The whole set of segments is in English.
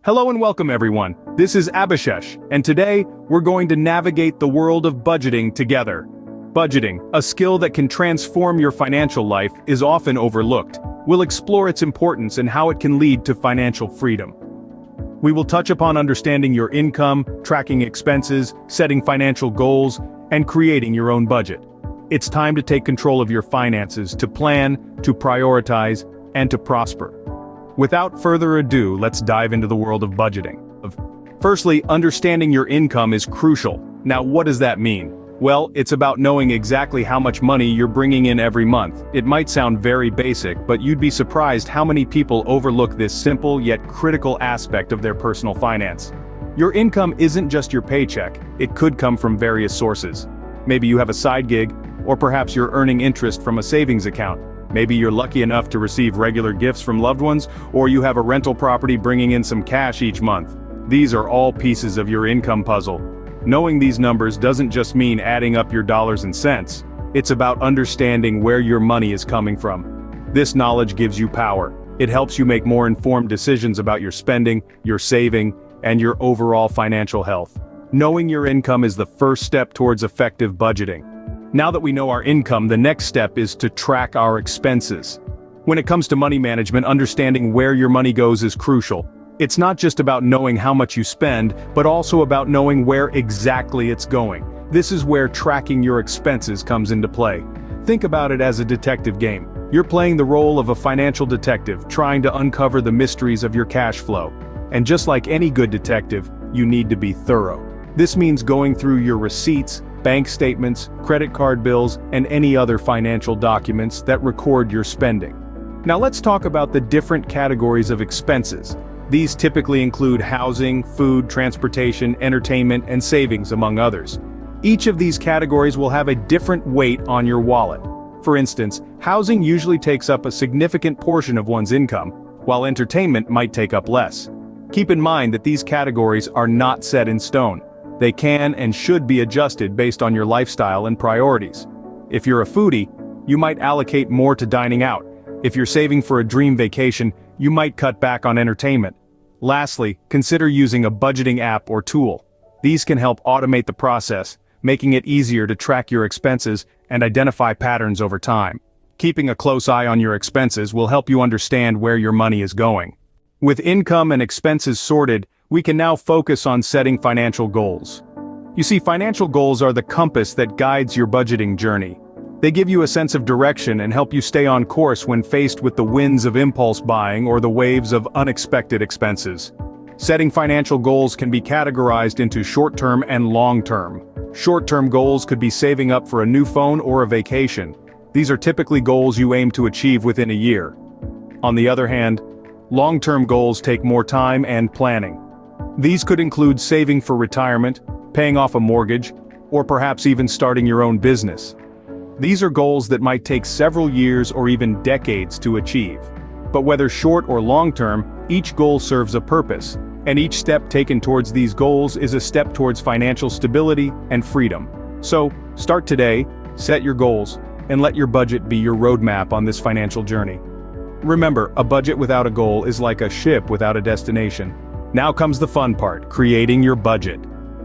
Hello and welcome everyone, this is Abhishesh, and today, we're going to navigate the world of budgeting together. Budgeting, a skill that can transform your financial life, is often overlooked. We'll explore its importance and how it can lead to financial freedom. We will touch upon understanding your income, tracking expenses, setting financial goals, and creating your own budget. It's time to take control of your finances, to plan, to prioritize, and to prosper. Without further ado, let's dive into the world of budgeting. Firstly, understanding your income is crucial. Now, what does that mean? Well, it's about knowing exactly how much money you're bringing in every month. It might sound very basic, but you'd be surprised how many people overlook this simple yet critical aspect of their personal finance. Your income isn't just your paycheck, it could come from various sources. Maybe you have a side gig, or perhaps you're earning interest from a savings account. Maybe you're lucky enough to receive regular gifts from loved ones, or you have a rental property bringing in some cash each month. These are all pieces of your income puzzle. Knowing these numbers doesn't just mean adding up your dollars and cents. It's about understanding where your money is coming from. This knowledge gives you power. It helps you make more informed decisions about your spending, your saving, and your overall financial health. Knowing your income is the first step towards effective budgeting. Now that we know our income, the next step is to track our expenses. When it comes to money management, understanding where your money goes is crucial. It's not just about knowing how much you spend, but also about knowing where exactly it's going. This is where tracking your expenses comes into play. Think about it as a detective game. You're playing the role of a financial detective, trying to uncover the mysteries of your cash flow. And just like any good detective, you need to be thorough. This means going through your receipts, bank statements, credit card bills, and any other financial documents that record your spending. Now let's talk about the different categories of expenses. These typically include housing, food, transportation, entertainment, and savings, among others. Each of these categories will have a different weight on your wallet. For instance, housing usually takes up a significant portion of one's income, while entertainment might take up less. Keep in mind that these categories are not set in stone. They can and should be adjusted based on your lifestyle and priorities. If you're a foodie, you might allocate more to dining out. If you're saving for a dream vacation, you might cut back on entertainment. Lastly, consider using a budgeting app or tool. These can help automate the process, making it easier to track your expenses and identify patterns over time. Keeping a close eye on your expenses will help you understand where your money is going. With income and expenses sorted, we can now focus on setting financial goals. You see, financial goals are the compass that guides your budgeting journey. They give you a sense of direction and help you stay on course when faced with the winds of impulse buying or the waves of unexpected expenses. Setting financial goals can be categorized into short-term and long-term. Short-term goals could be saving up for a new phone or a vacation. These are typically goals you aim to achieve within a year. On the other hand, long-term goals take more time and planning. These could include saving for retirement, paying off a mortgage, or perhaps even starting your own business. These are goals that might take several years or even decades to achieve. But whether short or long-term, each goal serves a purpose, and each step taken towards these goals is a step towards financial stability and freedom. So, start today, set your goals, and let your budget be your roadmap on this financial journey. Remember, a budget without a goal is like a ship without a destination. Now comes the fun part, creating your budget.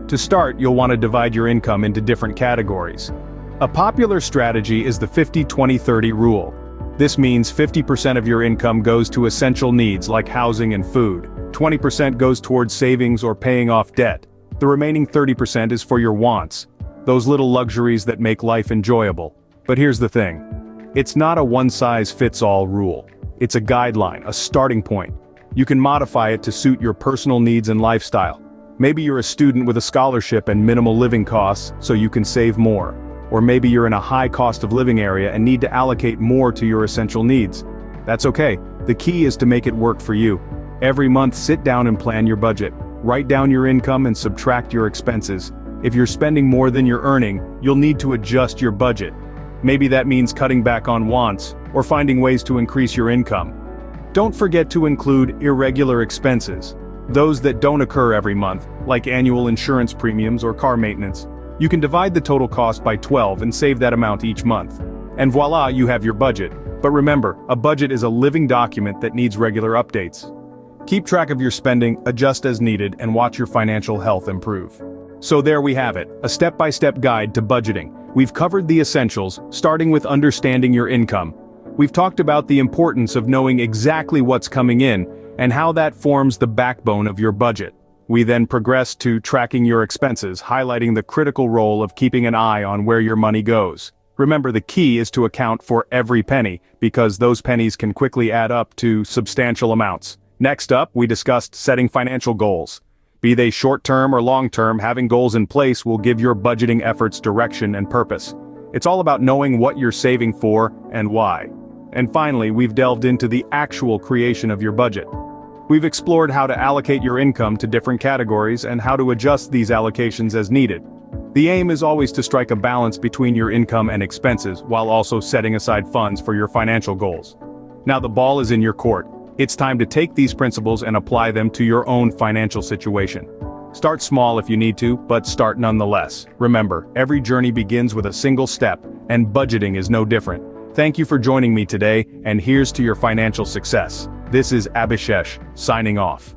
To start, you'll want to divide your income into different categories. A popular strategy is the 50-20-30 rule. This means 50% of your income goes to essential needs like housing and food. 20% goes towards savings or paying off debt. The remaining 30% is for your wants, those little luxuries that make life enjoyable. But here's the thing. It's not a one-size-fits-all rule. It's a guideline, a starting point. You can modify it to suit your personal needs and lifestyle. Maybe you're a student with a scholarship and minimal living costs, so you can save more. Or maybe you're in a high cost of living area and need to allocate more to your essential needs. That's okay. The key is to make it work for you. Every month, sit down and plan your budget. Write down your income and subtract your expenses. If you're spending more than you're earning, you'll need to adjust your budget. Maybe that means cutting back on wants, or finding ways to increase your income. Don't forget to include irregular expenses, those that don't occur every month, like annual insurance premiums or car maintenance. You can divide the total cost by 12 and save that amount each month. And voila, you have your budget. But remember, a budget is a living document that needs regular updates. Keep track of your spending, adjust as needed, and watch your financial health improve. So there we have it, a step-by-step guide to budgeting. We've covered the essentials, starting with understanding your income. We've talked about the importance of knowing exactly what's coming in, and how that forms the backbone of your budget. We then progressed to tracking your expenses, highlighting the critical role of keeping an eye on where your money goes. Remember, the key is to account for every penny, because those pennies can quickly add up to substantial amounts. Next up, we discussed setting financial goals. Be they short-term or long-term, having goals in place will give your budgeting efforts direction and purpose. It's all about knowing what you're saving for and why. And finally, we've delved into the actual creation of your budget. We've explored how to allocate your income to different categories and how to adjust these allocations as needed. The aim is always to strike a balance between your income and expenses while also setting aside funds for your financial goals. Now the ball is in your court. It's time to take these principles and apply them to your own financial situation. Start small if you need to, but start nonetheless. Remember, every journey begins with a single step, and budgeting is no different. Thank you for joining me today, and here's to your financial success. This is Abhishesh, signing off.